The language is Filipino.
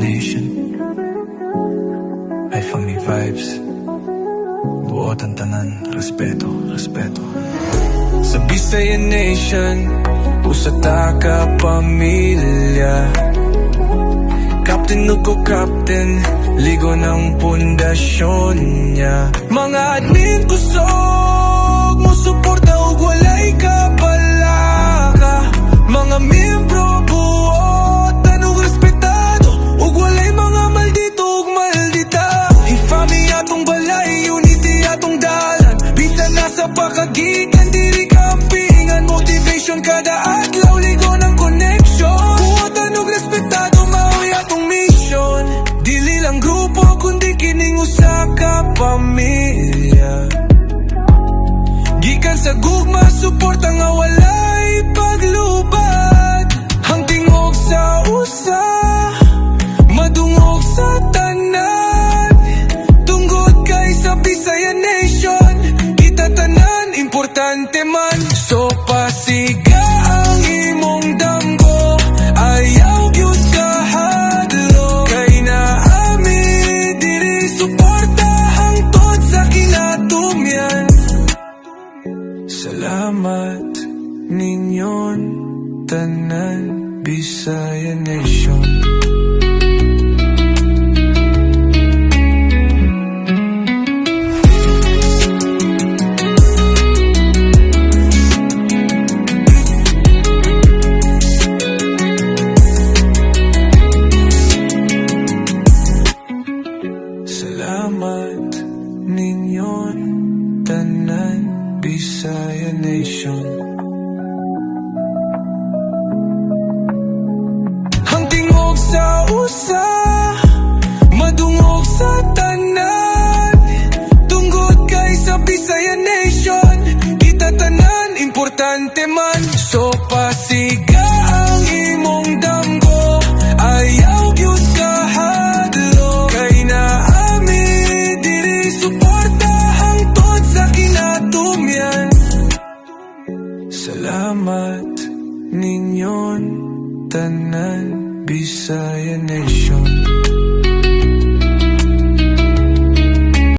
Nation. Ay Fami Vibes. Buot ang tanan, respeto, respeto. Sa Bisaya Nation, usa ta ka pamilya. Captain ko captain, ligo ng pundasyon niya. Mga admin kusog, mo suporta og walay kapalaka. Mga miyembro buot, tanong respetado, ug walay mga maldito ug maldita. Infamy atong balay, unity atong dalan. Bisan nasa pakagikan, diri kampingan. Motivation kada adlaw, ligo ng connection. Buot tanong respetado, maoy atong mission. Dili lang grupo, kundi kining usa ka pamilya. Gikan sa gugma, suporta nga walay paglubad. Ang tingog sa usa, madungog sa tanan. Tunggod kay sa Bisaya Nation, kita tanan, importante man. So pasiga ang imong damgo, ayaw gyud ka hadlo. Kay naami diri suporta hangtod sa kinatumyan. Salamat ninyon tanan, Bisaya Nation. Salamat ninyon tanan, Bisaya Nation. Ang tingog sa usa, madungog sa tanan. Tunggod kay sa Bisaya Nation, kita tanan, importante man. So pasiga ang imong damgo, ayaw gyud ka hadlo. Kay naami diri suporta hangtod sa kinatumyan. Salamat ninyon tanan, Bisaya Nation.